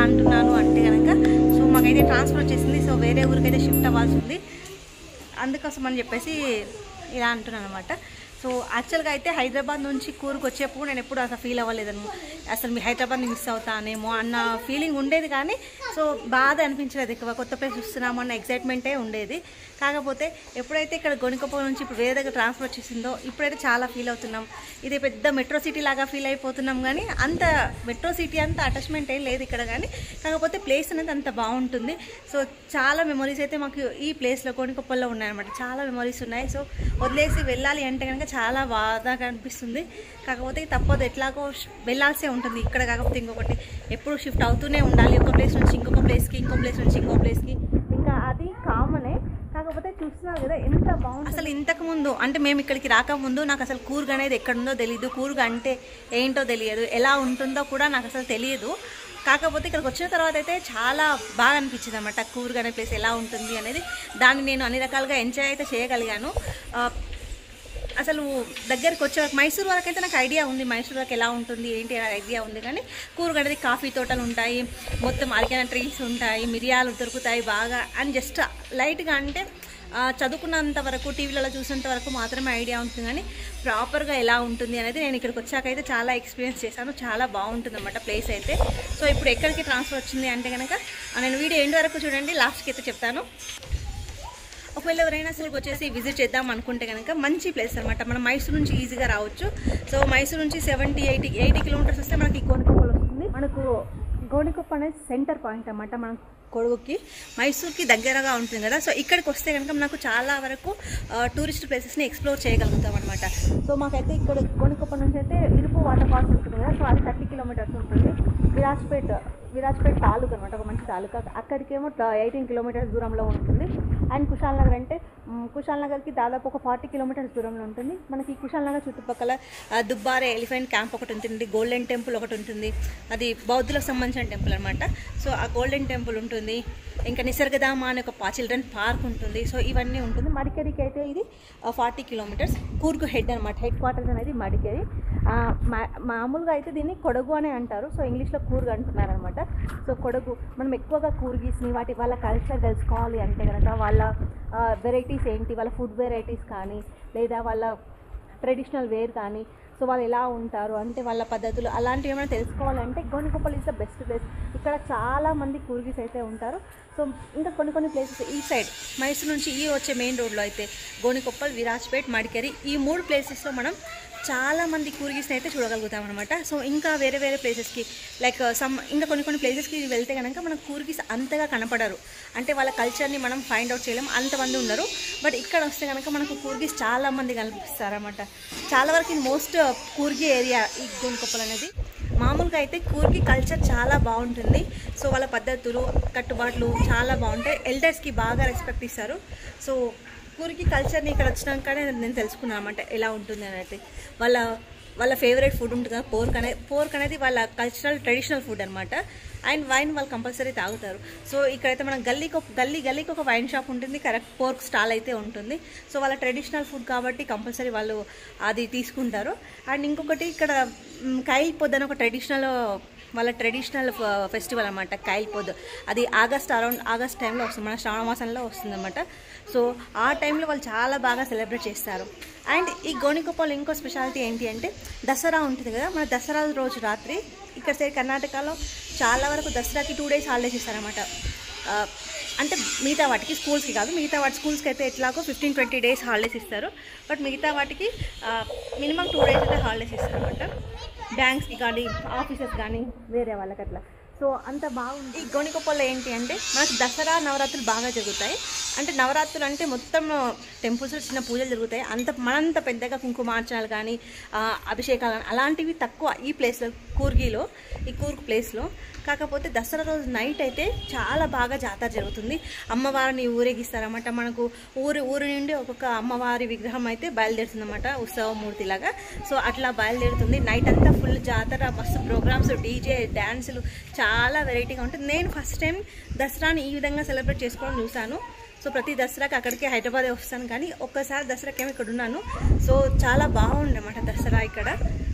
అంటున్నాను అంటే కనుక సో మాకైతే ట్రాన్స్ఫర్ వచ్చేసింది. సో వేరే ఊరికైతే షిఫ్ట్ అవ్వాల్సి ఉంది. అందుకోసం అని చెప్పేసి ఇలా అంటున్నాను అనమాట. సో యాక్చువల్గా అయితే హైదరాబాద్ నుంచి కూర్గ్ వచ్చేప్పుడు నేను ఎప్పుడు అసలు ఫీల్ అవ్వలేదను. అసలు మీ హైదరాబాద్ని మిస్ అవుతానేమో అన్న ఫీలింగ్ ఉండేది, కానీ సో బాధ అనిపించలేదు. ఎక్కువ కొత్త ప్లేస్ చూస్తున్నాము అన్న ఎగ్జైట్మెంటే ఉండేది. కాకపోతే ఎప్పుడైతే ఇక్కడ గోనికొప్పల్ నుంచి ఇప్పుడు వేరే దగ్గర ట్రాన్స్ఫర్ వచ్చేసిందో ఇప్పుడైతే చాలా ఫీల్ అవుతున్నాం. ఇది పెద్ద మెట్రో సిటీ లాగా ఫీల్ అయిపోతున్నాం, కానీ అంత మెట్రో సిటీ అంత అటాచ్మెంట్ ఏం లేదు ఇక్కడ. కానీ కాకపోతే ప్లేస్ అనేది అంత బాగుంటుంది. సో చాలా మెమరీస్ అయితే మాకు ఈ ప్లేస్లో గోనికొప్పల్లో ఉన్నాయన్నమాట. చాలా మెమరీస్ ఉన్నాయి. సో వదిలేసి వెళ్ళాలి అంటే కనుక చాలా బాధగా అనిపిస్తుంది. కాకపోతే తప్పదు, ఎట్లాగో వెళ్ళాల్సే ఉంటుంది ఇక్కడ. కాకపోతే ఇంకొకటి ఎప్పుడు షిఫ్ట్ అవుతూనే ఉండాలి, ఒక ప్లేస్ నుంచి ఇంకొక ప్లేస్కి, ఇంకో ప్లేస్ నుంచి ఇంకో ప్లేస్కి. ఇంకా అది కామనే. కాకపోతే చూస్తున్నారు కదా ఎంత బాగుంది. అసలు ఇంతకుముందు అంటే మేము ఇక్కడికి రాకముందు నాకు అసలు కూర్గ్ అనేది ఎక్కడుందో తెలియదు, కూర్గ్ అంటే ఏంటో తెలియదు, ఎలా ఉంటుందో కూడా నాకు అసలు తెలియదు. కాకపోతే ఇక్కడికి వచ్చిన తర్వాత అయితే చాలా బాగా అనిపించింది అనమాట. కూర్గ్ అనే ప్లేస్ ఎలా ఉంటుంది అనేది దాన్ని నేను అన్ని రకాలుగా ఎంజాయ్ అయితే చేయగలిగాను. అసలు దగ్గరికి వచ్చే వరకు మైసూర్ వరకు అయితే నాకు ఐడియా ఉంది, మైసూర్ వరకు ఎలా ఉంటుంది ఏంటి ఐడియా ఉంది. కానీ కూర్గ్ అనేది కాఫీ తోటలు ఉంటాయి, మొత్తం అరికెన ట్రీస్ ఉంటాయి, మిరియాలు దొరుకుతాయి బాగా అని జస్ట్ లైట్గా అంటే చదువుకున్నంత వరకు టీవీలలో చూసినంత వరకు మాత్రమే ఐడియా ఉంటుంది. కానీ ప్రాపర్గా ఎలా ఉంటుంది అనేది నేను ఇక్కడికి వచ్చాక అయితే చాలా ఎక్స్పీరియన్స్ చేశాను. చాలా బాగుంటుంది అన్నమాట ప్లేస్ అయితే. సో ఇప్పుడు ఎక్కడికి ట్రాన్స్ఫర్ వచ్చింది అంటే కనుక నేను వీడియో ఎండ్ వరకు చూడండి, లాస్ట్కి అయితే చెప్తాను. ఒకవేళ ఎవరైనా అసలు వచ్చేసి విజిట్ చేద్దాం అనుకుంటే కనుక మంచి ప్లేస్ అనమాట. మనం మైసూర్ నుంచి ఈజీగా రావచ్చు. సో మైసూర్ నుంచి 70-80 కిలోమీటర్స్ వస్తే మనకి గోనికొప్పల్ వస్తుంది. మనకు గోనికొప్పల్ అనేది సెంటర్ పాయింట్ అన్నమాట. మనం కొడుగుకి మైసూర్కి దగ్గరగా ఉంటుంది కదా. సో ఇక్కడికి వస్తే కనుక మనకు చాలా వరకు టూరిస్ట్ ప్లేసెస్ని ఎక్స్ప్లోర్ చేయగలుగుతాం అనమాట. సో మాకైతే ఇక్కడ గోనికొప్పల్ నుంచి అయితే ఇరుపు వాటర్ ఫాల్స్ ఉంటుంది కదా. సో అది 30 కిలోమీటర్స్ ఉంటుంది. విరాజ్పేట్ తాలూకా అనమాట, ఒక మంచి తాలూకా. అక్కడికేమో 18 కిలోమీటర్స్ దూరంలో ఉంటుంది. అండ్ కుశాల్ నగర్ అంటే కుశాల్ నగర్కి దాదాపు ఒక 40 కిలోమీటర్స్ దూరంలో ఉంటుంది. మనకి కుశాల్ నగర్ చుట్టుపక్కల దుబ్బారే ఎలిఫెంట్ క్యాంప్ ఒకటి ఉంటుంది, గోల్డెన్ టెంపుల్ ఒకటి ఉంటుంది. అది బౌద్ధులకు సంబంధించిన టెంపుల్ అనమాట. సో ఆ గోల్డెన్ టెంపుల్ ఉంటుంది. ఇంకా నిసర్గధామ అనే ఒక చిల్డ్రన్ పార్క్ ఉంటుంది. సో ఇవన్నీ ఉంటుంది. మడికేరికి అయితే ఇది 40 కిలోమీటర్స్. కూర్గ్ హెడ్ అనమాట, హెడ్ క్వార్టర్స్ అనేది మడికేరి. మామూలుగా అయితే దీన్ని కొడగు అనే అంటారు. సో ఇంగ్లీష్లో కూర్గ్ అంటున్నారనమాట. సో కొడగు మనం ఎక్కువగా కూర్గీస్ని వాళ్ళ కల్చర్ తెలుసుకోవాలి అంటే కనుక వాళ్ళ వెరైటీస్ ఏంటి, వాళ్ళ ఫుడ్ వెరైటీస్ కానీ లేదా వాళ్ళ ట్రెడిషనల్ వేర్ కానీ, సో వాళ్ళు ఎలా ఉంటారు అంటే వాళ్ళ పద్ధతులు అలాంటివి ఏమైనా తెలుసుకోవాలంటే గోనికొప్పల్ ఈజ్ ద బెస్ట్ ప్లేస్. ఇక్కడ చాలామంది కూర్గీస్ అయితే ఉంటారు. సో ఇంకా కొన్ని ప్లేసెస్ ఈ సైడ్ మైసూర్ నుంచి ఈ వచ్చే మెయిన్ రోడ్లో అయితే గోనికొప్పల్, విరాజ్పేట్, మడికేరి ఈ 3 ప్లేసెస్లో మనం చాలామంది కూర్గీస్ని అయితే చూడగలుగుతాం అనమాట. సో ఇంకా వేరే ప్లేసెస్కి లైక్ ఇంకా కొన్ని ప్లేసెస్కి వెళ్తే కనుక మనకు కూర్గీస్ అంతగా కనపడరు. అంటే వాళ్ళ కల్చర్ని మనం ఫైండ్ అవుట్ చేయలేం, అంతమంది ఉండరు. బట్ ఇక్కడ వస్తే కనుక మనకు కూర్గీస్ చాలామంది కనిపిస్తారన్నమాట. చాలా వరకు ఇది మోస్ట్ కూర్గి ఏరియా ఈ గోనికొప్పల్ అనేది. మామూలుగా అయితే కూర్గి కల్చర్ చాలా బాగుంటుంది. సో వాళ్ళ పద్ధతులు, కట్టుబాట్లు చాలా బాగుంటాయి. ఎల్డర్స్కి బాగా రెస్పెక్ట్ ఇస్తారు. సో కూర్గి కల్చర్ని ఇక్కడ వచ్చినాకనే నేను తెలుసుకున్నాను అన్నమాట ఎలా ఉంటుంది అని. అయితే వాళ్ళ ఫేవరెట్ ఫుడ్ ఉంటుంది కదా పోర్క్ అనేది వాళ్ళ కల్చరల్ ట్రెడిషనల్ ఫుడ్ అనమాట. అండ్ వైన్ వాళ్ళు కంపల్సరీ తాగుతారు. సో ఇక్కడైతే మనం గల్లీకి ఒక వైన్ షాప్ ఉంటుంది, కరెక్ట్ పోర్క్ స్టాల్ అయితే ఉంటుంది. సో వాళ్ళ ట్రెడిషనల్ ఫుడ్ కాబట్టి కంపల్సరీ వాళ్ళు అది తీసుకుంటారు. అండ్ ఇంకొకటి ఇక్కడ కైల్ పొద్దు అని ఒక వాళ్ళ ట్రెడిషనల్ ఫెస్టివల్ అనమాట. కైల్ పొద్దు అది ఆగస్ట్ టైంలో వస్తుంది, మన శ్రావణ మాసంలో వస్తుంది అనమాట. సో ఆ టైంలో వాళ్ళు చాలా బాగా సెలబ్రేట్ చేస్తారు. అండ్ ఈ గోనికొప్పల్ ఇంకో స్పెషాలిటీ ఏంటి అంటే దసరా ఉంటుంది కదా. మన దసరా రోజు రాత్రి ఇక్కడ సైడ్ కర్ణాటకలో చాలా వరకు దసరాకి 2 days హాలిడేస్ ఇస్తారనమాట. అంటే మిగతా వాటికి స్కూల్స్కి కాదు, మిగతా వాటి స్కూల్స్కి అయితే ఎట్లాగో 15-20 days హాలిడేస్ ఇస్తారు. బట్ మిగతా వాటికి మినిమం 2 days అయితే హాలిడేస్ ఇస్తారనమాట. బ్యాంక్స్కి కానీ ఆఫీసెస్ కానీ వేరే వాళ్ళకి అట్లా. సో అంత బాగుంది. ఈ గోనికొప్పల్లో ఏంటి అంటే మనకు దసరా నవరాత్రులు బాగా జరుగుతాయి. అంటే నవరాత్రులు అంటే మొత్తం టెంపుల్స్లో చిన్న పూజలు జరుగుతాయి. మనంత పెద్దగా కుంకుమార్చనలు కానీ అభిషేకాలు కానీ అలాంటివి తక్కువ ఈ ప్లేస్లో, ఈ కూర్గ్ ప్లేస్లో. కాకపోతే దసరా రోజు నైట్ అయితే చాలా బాగా జాతర జరుగుతుంది. అమ్మవారిని ఊరేగిస్తారన్నమాట. మనకు ఊరు నుండి ఒక్కొక్క అమ్మవారి విగ్రహం అయితే బయలుదేరుతుంది అన్నమాట, ఉత్సవమూర్తిలాగా. సో అట్లా బయలుదేరుతుంది. నైట్ అంతా ఫుల్ జాతర, మస్తు ప్రోగ్రామ్స్, డీజే, డ్యాన్సులు చాలా వెరైటీగా ఉంటుంది. నేను ఫస్ట్ టైం దసరాని ఈ విధంగా సెలబ్రేట్ చేసుకోవడం చూశాను. సో ప్రతి దసరాకి అక్కడికి హైదరాబాదే వస్తాను, కానీ ఒక్కసారి దసరాకేమో ఇక్కడ ఉన్నాను. సో చాలా బాగుంది అన్నమాట దసరా. ఇక్కడ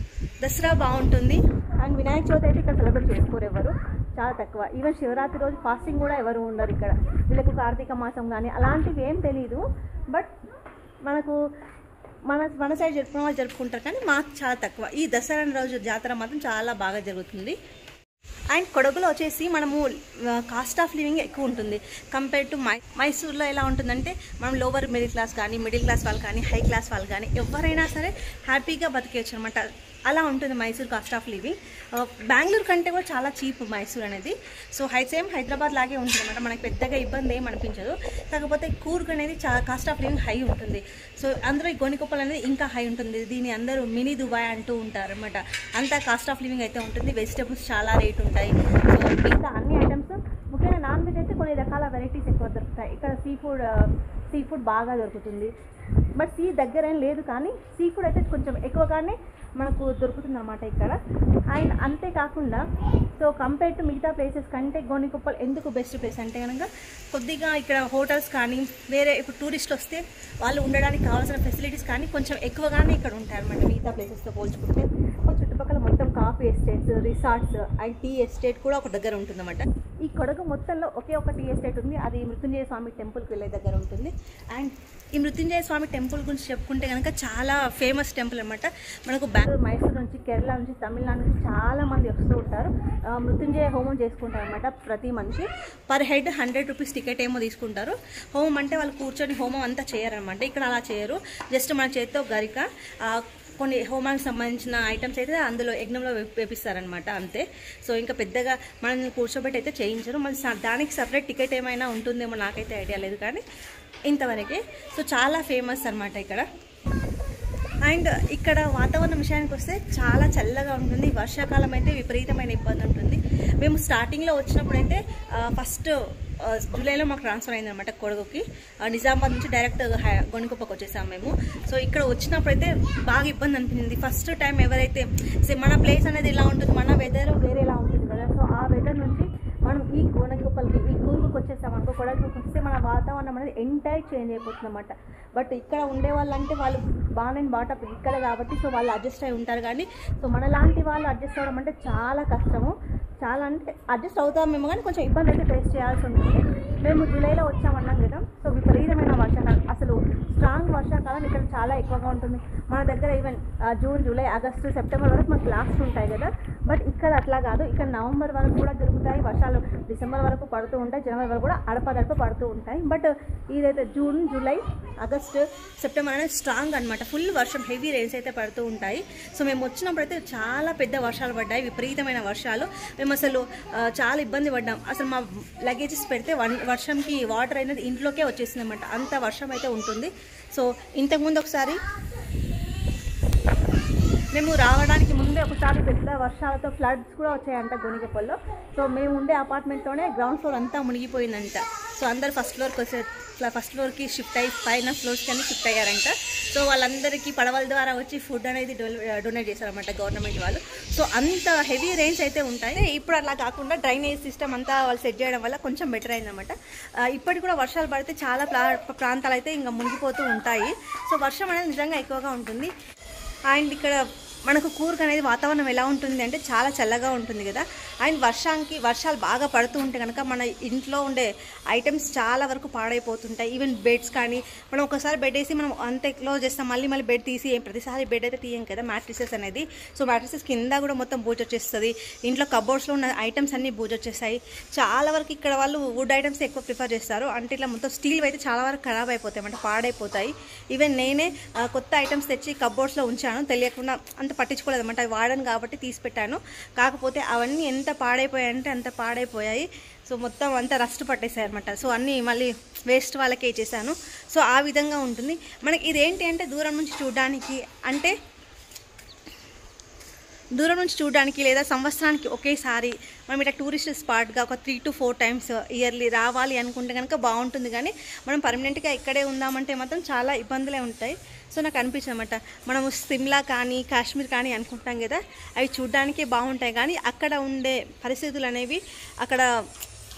దసరా బాగుంటుంది. అండ్ వినాయక చవితి అయితే ఇక్కడ సెలబ్రేట్ చేసుకోరు ఎవరు, చాలా తక్కువ. ఈవెన్ శివరాత్రి రోజు ఫాస్టింగ్ కూడా ఎవరు ఉండరు ఇక్కడ. వీళ్ళకు కార్తీక మాసం కానీ అలాంటివి ఏం తెలీదు. బట్ మనకు మన సైడ్ జరుపుకున్న వాళ్ళు జరుపుకుంటారు, కానీ మాకు చాలా తక్కువ. ఈ దసరా రోజు జాతర మాత్రం చాలా బాగా జరుగుతుంది. అండ్ కొడగులో వచ్చేసి మనము కాస్ట్ ఆఫ్ లివింగ్ ఎక్కువ ఉంటుంది కంపేర్ టు మైసూర్లో. ఎలా ఉంటుందంటే మనం లోవర్ మిడిల్ క్లాస్ కానీ, మిడిల్ క్లాస్ వాళ్ళు కానీ, హై క్లాస్ వాళ్ళు కానీ ఎవరైనా సరే హ్యాపీగా బతికేయచ్చు అనమాట. అలా ఉంటుంది Mysore cost of living. Bengaluru కంటే కూడా చాలా చీప్ మైసూర్ అనేది. సో సేమ్ హైదరాబాద్ లాగే ఉంటుంది అనమాట. మనకి పెద్దగా ఇబ్బంది ఏం అనిపించదు. కాకపోతే కూర్గ్ అనేది చాలా కాస్ట్ ఆఫ్ లివింగ్ హై ఉంటుంది. సో అందులో ఈ గోనికొప్పల్ అనేది ఇంకా హై ఉంటుంది. దీన్ని అందరూ మినీ దుబాయ్ అంటూ ఉంటారు అనమాట. అంతా కాస్ట్ ఆఫ్ లివింగ్ అయితే ఉంటుంది. వెజిటబుల్స్ చాలా రేట్ ఉంటాయి. సో మిగతా అన్ని ఐటమ్స్, ముఖ్యంగా నాన్ వెజ్ అయితే కొన్ని రకాల వెరైటీస్ ఎక్కువ దొరుకుతాయి ఇక్కడ. సీ ఫుడ్ బాగా దొరుకుతుంది. బట్ సీ దగ్గర ఏం లేదు, కానీ సీ ఫుడ్ అయితే కొంచెం ఎక్కువగానే మనకు దొరుకుతుంది అన్నమాట ఇక్కడ. అండ్ అంతేకాకుండా సో కంపేర్ టు మిగతా ప్లేసెస్ కంటే గోనికొప్పల్ ఎందుకు బెస్ట్ ప్లేస్ అంటే కనుక కొద్దిగా ఇక్కడ హోటల్స్ కానీ, వేరే ఇప్పుడు టూరిస్టులు వస్తే వాళ్ళు ఉండడానికి కావాల్సిన ఫెసిలిటీస్ కానీ కొంచెం ఎక్కువగానే ఇక్కడ ఉంటాయి అన్నమాట మిగతా ప్లేసెస్తో పోల్చుకుంటే. చుట్టుపక్కల మొత్తం coffee estates, resorts and tea estate కూడా ఒక దగ్గర ఉంటుందన్నమాట. ఈ కొడగు మొత్తంలో ఒకే ఒక టీ ఎస్టేట్ ఉంది. అది మృత్యుంజయ స్వామి టెంపుల్కి వెళ్ళే దగ్గర ఉంటుంది. అండ్ ఈ మృత్యుంజయ స్వామి టెంపుల్ గురించి చెప్పుకుంటే కనుక చాలా ఫేమస్ టెంపుల్ అనమాట. మనకు బెంగళూరు, మైసూర్ నుంచి, కేరళ నుంచి, తమిళనాడు నుంచి చాలామంది వస్తూ ఉంటారు. మృత్యుంజయ హోమం చేసుకుంటారు అనమాట ప్రతి మనిషి. పర్ హెడ్ 100 రూపీస్ టికెట్ ఏమో తీసుకుంటారు. హోమం అంటే వాళ్ళు కూర్చొని హోమం అంతా చేయరనమాట. ఇక్కడ అలా చేయరు. జస్ట్ మన చేతితో గరిక కొన్ని హోమానికి సంబంధించిన ఐటమ్స్ అయితే అందులో యజ్ఞంలో వేపిస్తారనమాట, అంతే. సో ఇంకా పెద్దగా మనల్ని కూర్చోబెట్టి అయితే చేయించరు. మళ్ళీ దానికి సపరేట్ టికెట్ ఏమైనా ఉంటుందేమో, నాకైతే ఐడియా లేదు, కానీ ఇంతవరకే. సో చాలా ఫేమస్ అనమాట ఇక్కడ. అండ్ ఇక్కడ వాతావరణం విషయానికి వస్తే చాలా చల్లగా ఉంటుంది. వర్షాకాలం అయితే విపరీతమైన ఇబ్బంది ఉంటుంది. మేము స్టార్టింగ్లో వచ్చినప్పుడైతే ఫస్ట్ జూలైలో మాకు ట్రాన్స్ఫర్ అయిందనమాట కొడగుకి. నిజామాబాద్ నుంచి డైరెక్ట్ గోనికొప్పకి వచ్చేసాము మేము. సో ఇక్కడ వచ్చినప్పుడైతే బాగా ఇబ్బంది అనిపించింది. ఫస్ట్ టైం ఎవరైతే మన ప్లేస్ అనేది ఇలా ఉంటుంది, మన వెదర్ వేరేలా ఉంటుంది కదా. సో ఆ వెదర్ నుంచి మనం ఈ గోనికొప్పలకి, ఈ కూర్గుకి వచ్చేసామనుకో, కొడగుకి వస్తే మన వాతావరణం అనేది ఎంటైర్ చేంజ్ అయిపోతుంది అన్నమాట. బట్ ఇక్కడ ఉండే వాళ్ళంటే వాళ్ళు బాగా బాటప్ ఇక్కడ కాబట్టి సో వాళ్ళు అడ్జస్ట్ అయి ఉంటారు. కానీ సో మనలాంటి వాళ్ళు అడ్జస్ట్ అవ్వడం అంటే చాలా కష్టము. చాలా అంటే అడ్జస్ట్ అవుతామేమో, కానీ కొంచెం ఇబ్బంది అయితే ఫేస్ చేయాల్సి ఉంటుంది. మేము జూలైలో వచ్చామన్నాం కదా. సో విపరీతమైన వర్షాకాలం, అసలు స్ట్రాంగ్ వర్షాకాలం ఇక్కడ చాలా ఎక్కువగా ఉంటుంది. మన దగ్గర even June, July, August, September వరకు మనకు క్లాసులు ఉంటాయి కదా. బట్ ఇక్కడ అట్లా కాదు. ఇక్కడ నవంబర్ వరకు కూడా జరుగుతాయి వర్షాలు. డిసెంబర్ వరకు పడుతూ ఉంటాయి. జనవరి వరకు కూడా అడపదడప పడుతూ ఉంటాయి. బట్ ఇదైతే జూన్, జూలై, ఆగస్టు, సెప్టెంబర్ అనేది స్ట్రాంగ్ అనమాట. ఫుల్ వర్షం, హెవీ రెయిన్స్ అయితే పడుతూ ఉంటాయి. సో మేము వచ్చినప్పుడు అయితే చాలా పెద్ద వర్షాలు పడ్డాయి, విపరీతమైన వర్షాలు. మేము అసలు చాలా ఇబ్బంది పడ్డాం. అసలు మా లగేజెస్ పెడితే వర్షంకి వాటర్ అనేది ఇంట్లోకే వచ్చేసింది అనమాట. అంత వర్షం అయితే ఉంటుంది. సో ఇంతకుముందు ఒకసారి మేము రావడానికి ముందే ఒకసారి పెద్ద వర్షాలతో ఫ్లడ్స్ కూడా వచ్చాయంట గోనికొప్పల్లో. సో మేము ఉండే అపార్ట్మెంట్లోనే గ్రౌండ్ ఫ్లోర్ అంతా మునిగిపోయిందంట. సో అందరు ఫస్ట్ ఫ్లోర్కి షిఫ్ట్ అయ్యి పైన ఫ్లోర్స్కి అన్ని షిఫ్ట్ అయ్యారంట. సో వాళ్ళందరికీ పడవల ద్వారా వచ్చి ఫుడ్ అనేది డొనేట్ చేశారన్నమాట గవర్నమెంట్ వాళ్ళు. సో అంత హెవీ రెయిన్స్ అయితే ఉంటాయి. ఇప్పుడు అలా కాకుండా డ్రైనేజ్ సిస్టమ్ అంతా వాళ్ళు సెట్ చేయడం వల్ల కొంచెం బెటర్ అయిందన్నమాట. ఇప్పటికి కూడా వర్షాలు పడితే చాలా ప్రాంతాలు అయితే ఇంకా మునిగిపోతూ ఉంటాయి. సో వర్షం అనేది నిజంగా ఎక్కువగా ఉంటుంది. అండ్ ఇక్కడ మనకు కూర్గ్ అనేది వాతావరణం ఎలా ఉంటుంది అంటే చాలా చల్లగా ఉంటుంది కదా. అండ్ వర్షాలు బాగా పడుతూ ఉంటే కనుక మన ఇంట్లో ఉండే ఐటమ్స్ చాలా వరకు పాడైపోతుంటాయి. ఈవెన్ బెడ్స్ కానీ, మనం ఒకసారి బెడ్ వేసి మనం అంతే క్లోజ్ చేస్తాం, మళ్ళీ బెడ్ తీసి ప్రతిసారి బెడ్ అయితే తీయం కదా, మ్యాట్రిసెస్ అనేది. సో మ్యాట్రిసెస్ కింద కూడా మొత్తం బూజు వచ్చేస్తుంది. ఇంట్లో కబోర్డ్స్లో ఉన్న ఐటమ్స్ అన్నీ బూజు వచ్చేస్తాయి. చాలా వరకు ఇక్కడ వాళ్ళు వుడ్ ఐటమ్స్ ఎక్కువ ప్రిఫర్ చేస్తారు. అంటే ఇట్లా మొత్తం స్టీల్ అయితే చాలా వరకు ఖరాబ్ అయిపోతాయి, అంటే పాడైపోతాయి. ఈవెన్ నేనే కొత్త ఐటమ్స్ తెచ్చి కబోర్డ్స్లో ఉంచాను, తెలియకుండా అంత పట్టించుకోలేదు అనమాట. అవి వాడను కాబట్టి తీసి పెట్టాను. కాకపోతే అవన్నీ ఎంత పాడైపోయాయి అంటే అంత పాడైపోయాయి. సో మొత్తం అంతా రస్ట్ పట్టేసాయి అనమాట. సో అన్నీ మళ్ళీ వేస్ట్ వాళ్ళకే ఇచ్చేసాను. సో ఆ విధంగా ఉంటుంది. మనకి ఇదేంటి అంటే దూరం నుంచి చూడడానికి లేదా సంవత్సరానికి ఒకేసారి మనం ఇట్లా టూరిస్ట్ స్పాట్గా ఒక 3 to 4 times ఇయర్లీ రావాలి అనుకుంటే కనుక బాగుంటుంది. కానీ మనం పర్మనెంట్గా ఇక్కడే ఉందామంటే మాత్రం చాలా ఇబ్బందులే ఉంటాయి. సో నాకు అనిపించింది అనమాట, మనము సిమ్లా కానీ కాశ్మీర్ కానీ అనుకుంటాం కదా, అవి చూడడానికే బాగుంటాయి. కానీ అక్కడ ఉండే పరిస్థితులు అనేవి, అక్కడ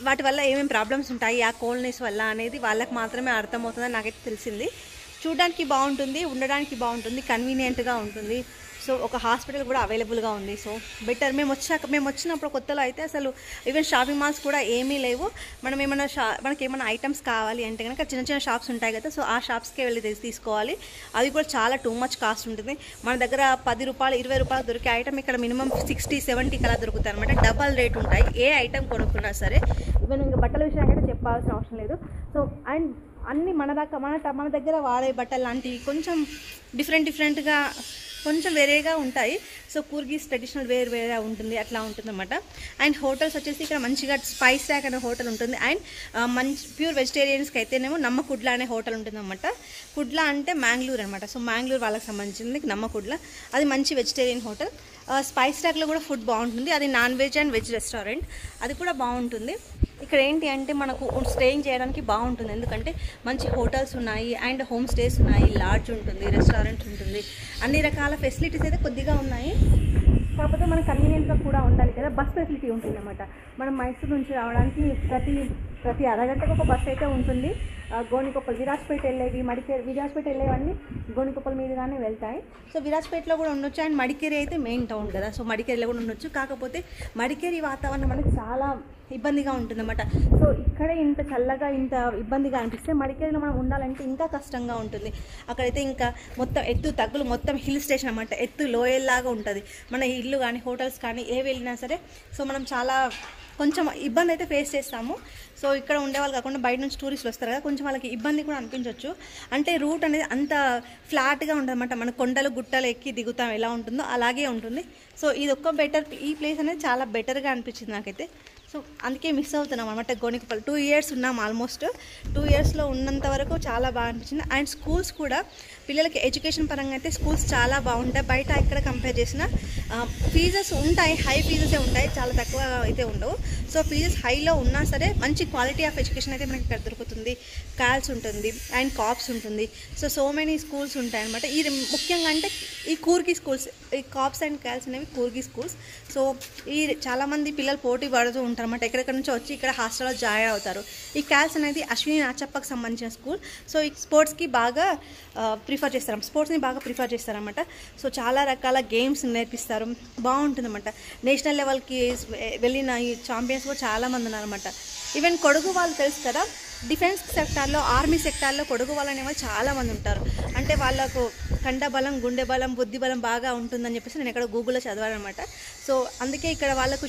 వాటి వల్ల ఏమేమి ప్రాబ్లమ్స్ ఉంటాయి ఆ కోల్డ్నెస్ వల్ల అనేది వాళ్ళకి మాత్రమే అర్థమవుతుందని నాకైతే తెలిసింది. చూడడానికి బాగుంటుంది, ఉండడానికి బాగుంటుంది, కన్వీనియంట్గా ఉంటుంది. సో ఒక హాస్పిటల్ కూడా అవైలబుల్గా ఉంది. So better. మేము వచ్చినప్పుడు కొత్తలో అయితే అసలు ఈవెన్ షాపింగ్ మాల్స్ కూడా ఏమీ లేవు. మనం మనకి ఏమైనా ఐటమ్స్ కావాలి అంటే కనుక చిన్న చిన్న షాప్స్ ఉంటాయి కదా, సో ఆ షాప్స్కే వెళ్ళి తీసుకోవాలి. అది కూడా చాలా టూ మచ్ కాస్ట్ ఉంటుంది. మన దగ్గర 10 రూపాయలు 20 రూపాయలు దొరికే ఐటమ్ ఇక్కడ మినిమం 60-70 అలా దొరుకుతాయి అనమాట. డబల్ రేట్ ఉంటాయి ఏ ఐటమ్ కొనుక్కున్నా సరే. ఈవెన్ ఇంకా బట్టల విషయానికి అయితే చెప్పాల్సిన అవసరం లేదు. సో అండ్ అన్నీ మన దగ్గర వాడే బట్టలు లాంటివి కొంచెం డిఫరెంట్గా కొంచెం వేరేగా ఉంటాయి. సో కూర్గీస్ ట్రెడిషనల్ వేరే ఉంటుంది, అట్లా ఉంటుందన్నమాట. అండ్ హోటల్స్ వచ్చేసి ఇక్కడ మంచిగా స్పైస్ ర్యాక్ అనే హోటల్ ఉంటుంది. అండ్ మంచి ప్యూర్ వెజిటేరియన్స్కి అయితేనేమో నమ్మకుడ్ల అనే హోటల్ ఉంటుందన్నమాట. కుడ్ల అంటే మ్యాంగ్లూర్ అనమాట. సో మ్యాంగ్లూర్ వాళ్ళకి సంబంధించింది నమ్మకుడ్ల. అది మంచి వెజిటేరియన్ హోటల్. స్పైస్ ర్యాక్లో కూడా ఫుడ్ బాగుంటుంది. అది non veg and veg restaurant, అది కూడా బాగుంటుంది. ఇక్కడ ఏంటి అంటే మనకు స్టేయింగ్ చేయడానికి బాగుంటుంది, ఎందుకంటే మంచి హోటల్స్ ఉన్నాయి అండ్ హోమ్ స్టేస్ ఉన్నాయి, లాడ్జ్ ఉంటుంది, రెస్టారెంట్ ఉంటుంది, అన్ని రకాల ఫెసిలిటీస్ అయితే కొద్దిగా ఉన్నాయి. కాకపోతే మనకు కన్వీనియంట్గా కూడా ఉండాలి కదా. బస్ ఫెసిలిటీ ఉంటుంది అన్నమాట. మనం మైసూర్ నుంచి రావడానికి ప్రతి అరగంటకు ఒక బస్ అయితే ఉంటుంది. గోనికొప్పల్ విరాజ్పేట వెళ్ళేవి, విరాజ్పేట వెళ్ళేవన్నీ గోనికొప్పల్ మీదుగానే వెళ్తాయి. సో విరాజ్పేటలో కూడా ఉండొచ్చు. అండ్ మడికేరి అయితే మెయిన్ టౌన్ కదా, సో మడికేరిలో కూడా ఉండొచ్చు. కాకపోతే మడికేరి వాతావరణం మనకి చాలా ఇబ్బందిగా ఉంటుందన్నమాట. సో ఇక్కడే ఇంత చల్లగా ఇంత ఇబ్బందిగా అనిపిస్తే మడికేరిలో మనం ఉండాలంటే ఇంకా కష్టంగా ఉంటుంది. అక్కడైతే ఇంకా మొత్తం ఎత్తు తగ్గులు, మొత్తం హిల్ స్టేషన్ అన్నమాట. ఎత్తు లోయల్లాగా ఉంటుంది. మన ఇల్లు కానీ హోటల్స్ కానీ ఏ వెళ్ళినా సరే సో మనం చాలా కొంచెం ఇబ్బంది అయితే ఫేస్ చేస్తాము. సో ఇక్కడ ఉండేవాళ్ళు కాకుండా బయట నుంచి టూరిస్టులు వస్తారు కదా, కొంచెం వాళ్ళకి ఇబ్బంది కూడా అనిపించవచ్చు. అంటే రూట్ అనేది అంత ఫ్లాట్గా ఉంటుంది అన్నమాట. మన కొండలు గుట్టలు ఎక్కి దిగుతాం ఎలా ఉంటుందో అలాగే ఉంటుంది. సో ఇది ఒక్క ఈ ప్లేస్ అనేది చాలా బెటర్గా అనిపించింది నాకైతే. సో అందుకే మిస్ అవుతున్నాం అనమాట గోనికొప్పల్. 2 years ఉన్నాం ఆల్మోస్ట్. 2 yearsలో ఉన్నంత వరకు చాలా బాగా అనిపించింది. అండ్ స్కూల్స్ కూడా పిల్లలకి ఎడ్యుకేషన్ పరంగా అయితే స్కూల్స్ చాలా బాగుంటాయి. బయట ఇక్కడ కంపేర్ చేసిన ఫీజెస్ ఉంటాయి, హై ఫీజెసే ఉంటాయి, చాలా తక్కువ అయితే ఉండవు. సో ఫీజెస్ హైలో ఉన్నా సరే మంచి క్వాలిటీ ఆఫ్ ఎడ్యుకేషన్ అయితే మనకి ఇక్కడ దొరుకుతుంది. కాల్స్ ఉంటుంది అండ్ కాప్స్ ఉంటుంది. సో మెనీ స్కూల్స్ ఉంటాయి అనమాట. ఇది ముఖ్యంగా అంటే ఈ కూర్గి స్కూల్స్, ఈ కాప్స్ అండ్ కాల్స్ అనేవి కూర్గి స్కూల్స్. సో ఈ చాలామంది పిల్లలు పోటీ పడుతూ ఉంటారు అన్నమాట. ఎక్కడెక్కడ నుంచో వచ్చి ఇక్కడ హాస్టల్లో జాయిన్ అవుతారు. ఈ కాల్స్ అనేది అశ్విని నాచప్పకు సంబంధించిన స్కూల్. సో ఈ స్పోర్ట్స్కి బాగా ప్రిఫర్ చేస్తారు, స్పోర్ట్స్ని బాగా ప్రిఫర్ చేస్తారన్నమాట. సో చాలా రకాల గేమ్స్ నేర్పిస్తారు, బాగుంటుందన్నమాట. నేషనల్ లెవెల్కి వెళ్ళిన ఈ ఛాంపియన్స్ కూడా చాలామంది ఉన్నారన్నమాట. ఈవెన్ కొడుగు వాళ్ళు తెలుసు కదా, డిఫెన్స్ సెక్టార్లో, ఆర్మీ సెక్టార్లో కొడుగు వాళ్ళు అనేవాళ్ళు చాలామంది ఉంటారు. అంటే వాళ్ళకు కండబలం, గుండె బలం, బుద్ధి బలం బాగా ఉంటుందని చెప్పేసి నేను ఇక్కడ గూగుల్లో చదివాను అనమాట. సో అందుకే ఇక్కడ వాళ్ళకు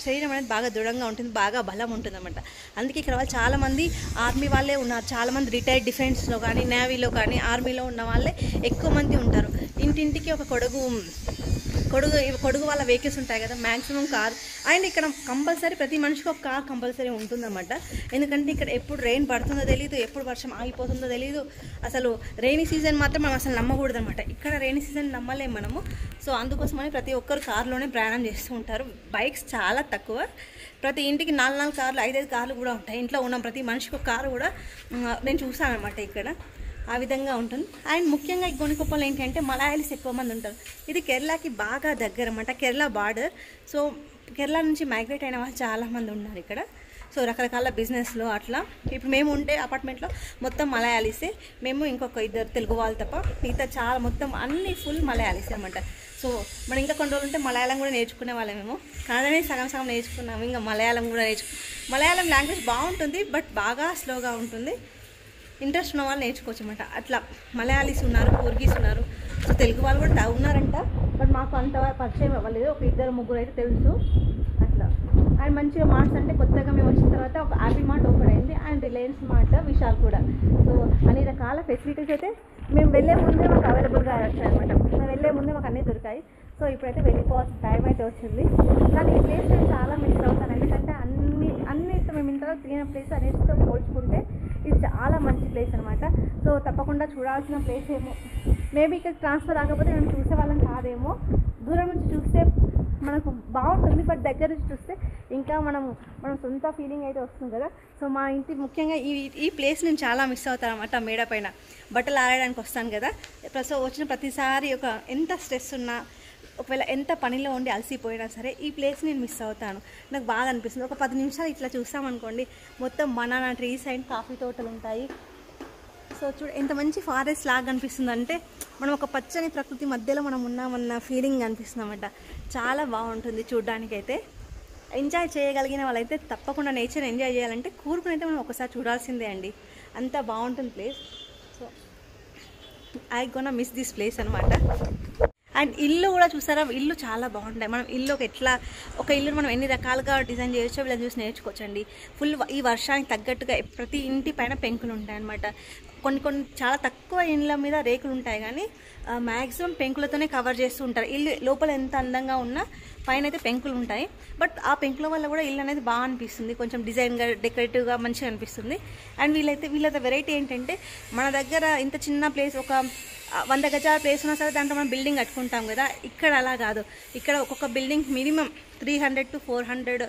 శరీరం అనేది బాగా దృఢంగా ఉంటుంది, బాగా బలం ఉంటుందన్నమాట. అందుకే ఇక్కడ వాళ్ళు చాలామంది ఆర్మీ వాళ్ళే ఉన్నారు. చాలామంది రిటైర్డ్ డిఫెన్స్లో కానీ, నేవీలో కానీ, ఆర్మీలో ఉన్న వాళ్ళే ఎక్కువ మంది ఉంటారు. ఇంటింటికి ఒక కొడుగు వాళ్ళ వెహికల్స్ ఉంటాయి కదా, మ్యాక్సిమం కార్. అండ్ ఇక్కడ కంపల్సరీ ప్రతి మనిషికి ఒక కార్ కంపల్సరీ ఉంటుందన్నమాట. ఎందుకంటే ఇక్కడ ఎప్పుడు రెయిన్ పడుతుందో తెలియదు, ఎప్పుడు వర్షం ఆగిపోతుందో తెలియదు. అసలు రెయినీ సీజన్ మాత్రం మనం అసలు నమ్మకూడదు అనమాట. ఇక్కడ రెయినీ సీజన్ నమ్మలేము మనము. సో అందుకోసమని ప్రతి ఒక్కరు కార్లోనే ప్రయాణం చేస్తూ ఉంటారు. బైక్స్ చాలా తక్కువ. ప్రతి ఇంటికి 4 కార్లు 5 కార్లు కూడా ఉంటాయి. ఇంట్లో ఉన్న ప్రతి మనిషికి ఒక కారు కూడా నేను చూసాను అనమాట ఇక్కడ. ఆ విధంగా ఉంటుంది. అండ్ ముఖ్యంగా ఈ గోనికొప్పలు ఏంటంటే మలయాళీస్ ఎక్కువ మంది ఉంటారు. ఇది కేరళకి బాగా దగ్గర అన్నమాట, కేరళ బార్డర్. సో కేరళ నుంచి మైగ్రేట్ అయిన వాళ్ళు చాలామంది ఉన్నారు ఇక్కడ. సో రకరకాల బిజినెస్లో అట్లా. ఇప్పుడు మేము ఉండే అపార్ట్మెంట్లో మొత్తం మలయాళీసే. మేము ఇంకొక 2 తెలుగు వాళ్ళు తప్ప మిగతా చాలా మొత్తం అన్ని ఫుల్ మలయాళీసే అన్నమాట. సో మనం ఇంకా కొన్ని రోజులు ఉంటే మలయాళం కూడా నేర్చుకునే వాళ్ళమేమో. కాదని సగం నేర్చుకున్నాము, ఇంకా మలయాళం కూడా మలయాళం లాంగ్వేజ్ బాగుంటుంది, బట్ బాగా స్లోగా ఉంటుంది. ఇంట్రెస్ట్ ఉన్న వాళ్ళు నేర్చుకోవచ్చు అనమాట. అట్లా మలయాళీస్ ఉన్నారు, కూర్గీస్ ఉన్నారు. సో తెలుగు వాళ్ళు కూడా ఉన్నారంట, బట్ మాకు అంత పరిచయం అవ్వలేదు. ఒక 2-3 అయితే తెలుసు అట్లా. అండ్ మంచిగా మార్ట్స్ అంటే కొత్తగా మేము వచ్చిన తర్వాత ఒక యాపిల్ మార్ట్ ఓపెన్ అయింది అండ్ రిలయన్స్ మార్ట్, విశాల్ కూడా. సో అన్ని రకాల ఫెసిలిటీస్ అయితే మేము వెళ్ళే ముందే మాకు అవైలబుల్గా వచ్చాయన్నమాట. మేము వెళ్ళే ముందే మాకు అన్నీ దొరికాయి. సో ఇప్పుడైతే వెళ్ళిపోవాల్సిన టైం అయితే వచ్చింది. కానీ ఈ ప్లేస్ నేను చాలా మిస్ అవుతాను. ఎందుకంటే అన్నిటితో మేము ఇంతలో తిరిగిన ప్లేస్ అన్నిటితో పోల్చుకుంటే ఇది చాలా మంచి ప్లేస్ అనమాట. సో తప్పకుండా చూడాల్సిన ప్లేస్ ఏమో. మేబీ ఇక్కడ ట్రాన్స్ఫర్ రాకపోతే మేము చూసే వాళ్ళం కాదేమో. దూరం నుంచి చూస్తే మనకు బాగుంటుంది, బట్ దగ్గర నుంచి చూస్తే ఇంకా మనం సొంత ఫీలింగ్ అయితే వస్తుంది కదా. సో మా ఇంటి ముఖ్యంగా ఈ ప్లేస్ నేను చాలా మిస్ అవుతాను అనమాట. మేడ పైన బట్టలు ఆరడానికి వస్తాను కదా, సో వచ్చిన ప్రతిసారి ఎంత స్ట్రెస్ ఉన్నా, ఒకవేళ ఎంత పనిలో ఉండి అలసిపోయినా సరే ఈ ప్లేస్ నేను మిస్ అవుతాను. నాకు బాగా అనిపిస్తుంది. ఒక 10 నిమిషాలు ఇట్లా చూస్తామనుకోండి, మొత్తం బనానా ట్రీస్ అండ్ కాఫీ తోటలు ఉంటాయి. సో చూడు ఎంత మంచి ఫారెస్ట్ లాగా అనిపిస్తుంది అంటే మనం ఒక పచ్చని ప్రకృతి మధ్యలో మనం ఉన్నామన్న ఫీలింగ్ అనిపిస్తుంది అన్నమాట. చాలా బాగుంటుంది చూడడానికైతే. ఎంజాయ్ చేయగలిగిన వాళ్ళైతే తప్పకుండా నేచర్ ఎంజాయ్ చేయాలంటే కూర్గునైతే మనం ఒకసారి చూడాల్సిందే అండి. అంత బాగుంటుంది place. So I gonna miss this place అనమాట. అండ్ ఇల్లు కూడా చూసారా, ఇల్లు చాలా బాగుంటాయి. మనం ఇల్లు ఒక ఇల్లుని మనం ఎన్ని రకాలుగా డిజైన్ చేయొచ్చో వీళ్ళని చూసి నేర్చుకోవచ్చండి. ఫుల్ ఈ వర్షానికి తగ్గట్టుగా ప్రతి ఇంటి పైన పెంకులు ఉంటాయి అన్నమాట. కొన్ని చాలా తక్కువ ఇండ్ల మీద రేకులు ఉంటాయి కానీ మ్యాక్సిమం పెంకులతోనే కవర్ చేస్తూ ఉంటారు. ఇల్లు లోపల ఎంత అందంగా ఉన్నా పైన అయితే పెంకులు ఉంటాయి. బట్ ఆ పెంకుల వల్ల కూడా ఇల్లు అనేది బాగా అనిపిస్తుంది, కొంచెం డిజైన్గా డెకరేటివ్గా మంచిగా అనిపిస్తుంది. అండ్ వీళ్ళ వెరైటీ ఏంటంటే మన దగ్గర ఇంత చిన్న ప్లేస్ ఒక 100 గజాల ప్లేస్ ఉన్నా సరే దాంట్లో మనం బిల్డింగ్ కట్టుకుంటాం కదా. ఇక్కడ అలా కాదు. ఇక్కడ ఒక్కొక్క బిల్డింగ్ మినిమం 300 to 400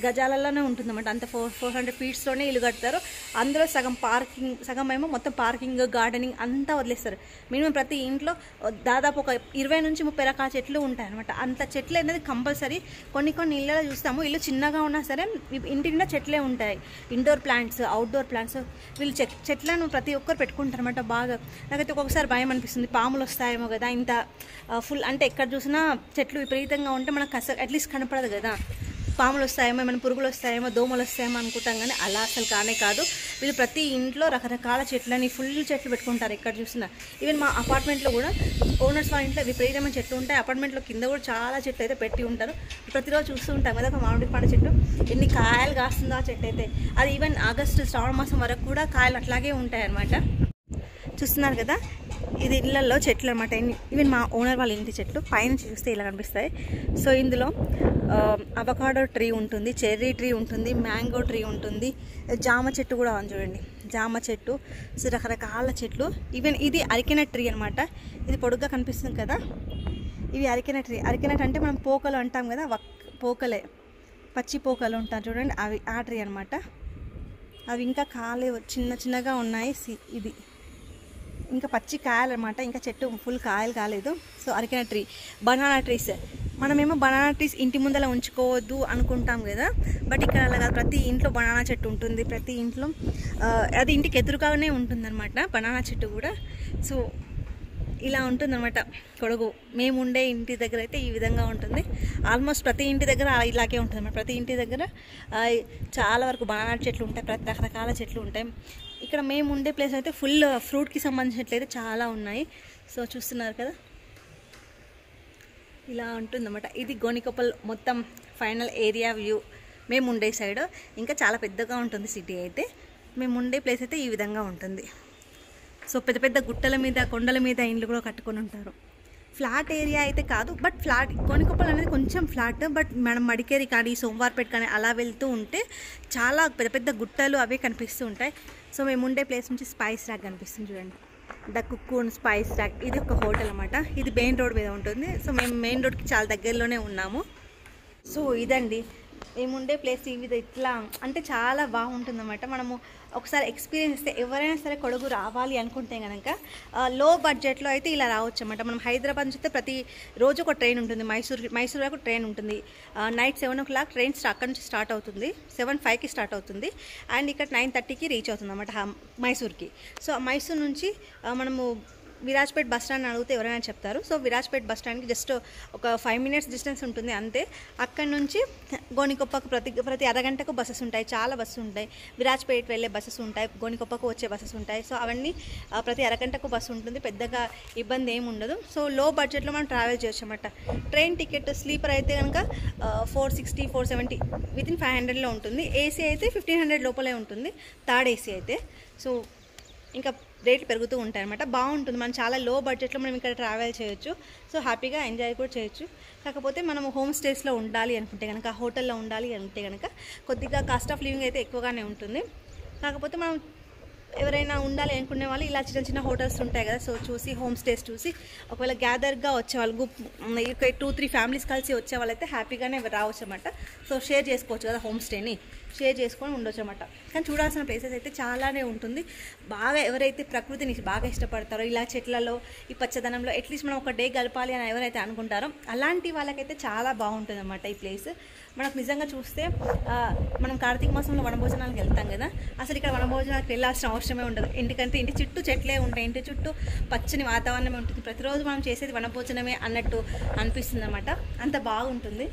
గజాలలోనే ఉంటుందన్నమాట. అంత 400 ఫీట్స్లోనే ఇల్లు కడతారు. అందులో సగం ఏమో మొత్తం పార్కింగ్, గార్డెనింగ్ అంతా వదిలేస్తారు. మినిమం ప్రతి ఇంట్లో దాదాపు ఒక 20 నుంచి 30 రకాల చెట్లు ఉంటాయి అనమాట. అంత చెట్లు అనేది కంపల్సరీ. కొన్ని ఇళ్ళలో చూస్తాము ఇల్లు చిన్నగా ఉన్నా సరే ఇంటి నిండా చెట్లే ఉంటాయి. Indoor plants, outdoor plants. వీళ్ళు చెట్లను ప్రతి ఒక్కరు పెట్టుకుంటారు అనమాట. బాగా నాకైతే ఒక్కొక్కసారి భయం అనిపిస్తుంది, పాములు వస్తాయేమో కదా. ఇంత ఫుల్ అంటే ఎక్కడ చూసినా చెట్లు విపరీతంగా ఉంటే మనకు అట్లీస్ట్ కనపడదు కదా. పాములు వస్తాయేమో, ఏమైనా పురుగులు వస్తాయేమో, దోమలు వస్తాయేమో అనుకుంటాం కానీ అలా అసలు కానే కాదు. వీళ్ళు ప్రతి ఇంట్లో రకరకాల చెట్లని ఫుల్ చెట్లు పెట్టుకుంటారు ఎక్కడ చూసినా. ఈవెన్ మా అపార్ట్మెంట్లో కూడా ఓనర్స్ వాళ్ళ ఇంట్లో విపరీతమైన చెట్లు ఉంటాయి. అపార్ట్మెంట్లో కింద కూడా చాలా చెట్లు అయితే పెట్టి ఉంటారు. ప్రతిరోజు చూస్తూ ఉంటాం కదా ఒక మామిడి పండు చెట్టు ఎన్ని కాయలు కాస్తుందో ఆ చెట్టు అయితే. అది ఈవెన్ ఆగస్టు శ్రావణ మాసం వరకు కూడా కాయలు అట్లాగే ఉంటాయి అన్నమాట. చూస్తున్నారు కదా, ఇది ఇళ్ళల్లో చెట్లు అనమాట. ఈవెన్ మా ఓనర్ వాళ్ళ ఇంటి చెట్లు పైన చూస్తే ఇలా కనిపిస్తాయి. సో ఇందులో అవకాడో ట్రీ ఉంటుంది, చెర్రీ ట్రీ ఉంటుంది, మ్యాంగో ట్రీ ఉంటుంది, జామ చెట్టు కూడా ఉంది చూడండి, జామ చెట్టు. సో రకరకాల చెట్లు. ఈవెన్ ఇది అరికెనట్ ట్రీ అనమాట. ఇది పొడుగ్గా కనిపిస్తుంది కదా, ఇవి అరికెనట్ ట్రీ. అరికెనట్ అంటే మనం పోకలు అంటాం కదా, పోకలే, పచ్చి పోకలు ఉంటాయి చూడండి, అవి ఆ ట్రీ అనమాట. అవి ఇంకా కాలేవు, చిన్నగా ఉన్నాయి. ఇది ఇంకా పచ్చి కాయలు అనమాట, ఇంకా చెట్టు ఫుల్ కాయలు కాలేదు. So areca nut tree. Banana trees, మనమేమో బనానా ట్రీస్ ఇంటి ముందర ఉంచుకోవద్దు అనుకుంటాం కదా, బట్ ఇక్కడ అలా కాదు. ప్రతి ఇంట్లో బనానా చెట్టు ఉంటుంది, ప్రతి ఇంట్లో అది ఇంటికి ఎదురుగానే ఉంటుందన్నమాట బనానా చెట్టు కూడా. సో ఇలా ఉంటుందన్నమాట కొడుగు. మేము ఉండే ఇంటి దగ్గర అయితే ఈ విధంగా ఉంటుంది. ఆల్మోస్ట్ ప్రతి ఇంటి దగ్గర ఇలాగే ఉంటుంది అన్నమాట. ప్రతి ఇంటి దగ్గర చాలా వరకు బనానా చెట్లు ఉంటాయి, ప్రతి రకరకాల చెట్లు ఉంటాయి. ఇక్కడ మేము ఉండే ప్లేస్ అయితే ఫుల్ ఫ్రూట్కి సంబంధించినట్లయితే చాలా ఉన్నాయి. సో చూస్తున్నారు కదా, ఇలా ఉంటుందన్నమాట. ఇది గోనికొప్పల్ మొత్తం ఫైనల్ ఏరియా వ్యూ. మేము ఉండే సైడ్ ఇంకా చాలా పెద్దగా ఉంటుంది సిటీ అయితే. మేము ఉండే ప్లేస్ అయితే ఈ విధంగా ఉంటుంది. సో పెద్ద పెద్ద గుట్టల మీద, కొండల మీద ఇండ్లు కూడా కట్టుకొని ఉంటారు. ఫ్లాట్ ఏరియా అయితే కాదు, బట్ ఫ్లాట్ గోనికొప్పల్ అనేది కొంచెం ఫ్లాట్. బట్ మనం మడికేరి కానీ సోమవారపేట కానీ అలా వెళ్తూ ఉంటే చాలా పెద్ద పెద్ద గుట్టలు అవే కనిపిస్తూ ఉంటాయి. సో మేము ఉండే ప్లేస్ నుంచి స్పైస్ ర్యాక్ కనిపిస్తుంది చూడండి, ద కుక్కూన్ స్పైస్ ర్యాక్. ఇది ఒక హోటల్ అనమాట. ఇది మెయిన్ రోడ్ మీద ఉంటుంది. సో మేము మెయిన్ రోడ్కి చాలా దగ్గరలోనే ఉన్నాము. సో ఇదండి మేము ఉండే ప్లేస్. ఇది ఇట్లా అంటే చాలా బాగుంటుంది అన్నమాట. మనము ఒకసారి ఎక్స్పీరియన్స్ ఇస్తే ఎవరైనా సరే కొడుకు రావాలి అనుకుంటే కనుక లో బడ్జెట్లో అయితే ఇలా రావచ్చు అన్నమాట. మనం హైదరాబాద్ నుంచి అయితే ప్రతి రోజు ఒక ట్రైన్ ఉంటుంది, మైసూర్ వరకు ట్రైన్ ఉంటుంది. నైట్ 7 o'clock ట్రైన్ అక్కడ నుంచి స్టార్ట్ అవుతుంది, 7:05కి స్టార్ట్ అవుతుంది. అండ్ ఇక్కడ 9:30కి రీచ్ అవుతుంది అన్నమాట మైసూర్కి. సో మైసూర్ నుంచి మనము విరాజ్పేట్ బస్ స్టాండ్ అడిగితే ఎవరైనా చెప్తారు. సో విరాజ్పేట్ బస్ స్టాండ్కి జస్ట్ ఒక 5 minutes డిస్టెన్స్ ఉంటుంది అంతే. అక్కడి నుంచి గోనికొప్పకు ప్రతి అరగంటకు బస్సెస్ ఉంటాయి, చాలా బస్సు ఉంటాయి. విరాజ్పేట్ వెళ్ళే బస్సెస్ ఉంటాయి, గోనికొప్పకు వచ్చే బస్సెస్ ఉంటాయి. సో అవన్నీ ప్రతి అరగంటకు బస్సు ఉంటుంది, పెద్దగా ఇబ్బంది ఏమి ఉండదు. సో లో బడ్జెట్లో మనం ట్రావెల్ చేయొచ్చు అన్నమాట. ట్రైన్ టికెట్ స్లీపర్ అయితే కనుక 460, 470 within 500లో ఉంటుంది. ఏసీ అయితే 1500 లోపలే ఉంటుంది, థర్డ్ ఏసీ అయితే. సో ఇంకా రేట్లు పెరుగుతూ ఉంటాయి అన్నమాట. బాగుంటుంది. మనం చాలా లో బడ్జెట్లో మనం ఇక్కడ ట్రావెల్ చేయొచ్చు. సో హ్యాపీగా ఎంజాయ్ కూడా చేయొచ్చు. కాకపోతే మనము హోమ్ స్టేస్లో ఉండాలి అనుకుంటే కనుక, హోటల్లో ఉండాలి అంటే కనుక కొద్దిగా కాస్ట్ ఆఫ్ లివింగ్ అయితే ఎక్కువగానే ఉంటుంది. కాకపోతే మనం ఎవరైనా ఉండాలి అనుకునే వాళ్ళు ఇలా చిన్న చిన్న హోటల్స్ ఉంటాయి కదా, సో చూసి హోమ్ స్టేస్ చూసి ఒకవేళ గ్యాదర్గా వచ్చేవాళ్ళు 2-3 ఫ్యామిలీస్ కలిసి వచ్చే వాళ్ళైతే హ్యాపీగానే రావచ్చు అన్నమాట. సో షేర్ చేసుకోవచ్చు కదా, హోమ్ స్టేని షేర్ చేసుకొని ఉండొచ్చు అన్నమాట. కానీ చూడాల్సిన ప్లేసెస్ అయితే చాలానే ఉంటుంది. బాగా ఎవరైతే ప్రకృతిని బాగా ఇష్టపడతారో, ఇలా చెట్లలో ఈ పచ్చదనంలో అట్లీస్ట్ మనం ఒక డే గడపాలి అని ఎవరైతే అనుకుంటారో అలాంటి వాళ్ళకైతే చాలా బాగుంటుంది అన్నమాట ఈ ప్లేస్. మనకు నిజంగా చూస్తే మనం కార్తీక మాసంలో వనభోజనాలకు వెళ్తాం కదా, అసలు ఇక్కడ వనభోజనాలకు వెళ్ళాల్సిన అవసరమే ఉండదు. ఎందుకంటే ఇంటి చుట్టూ చెట్లే ఉంటాయి, ఇంటి చుట్టూ పచ్చని వాతావరణమే ఉంటుంది. ప్రతిరోజు మనం చేసేది వనభోజనమే అన్నట్టు అనిపిస్తుంది అనమాట. అంత బాగుంటుంది.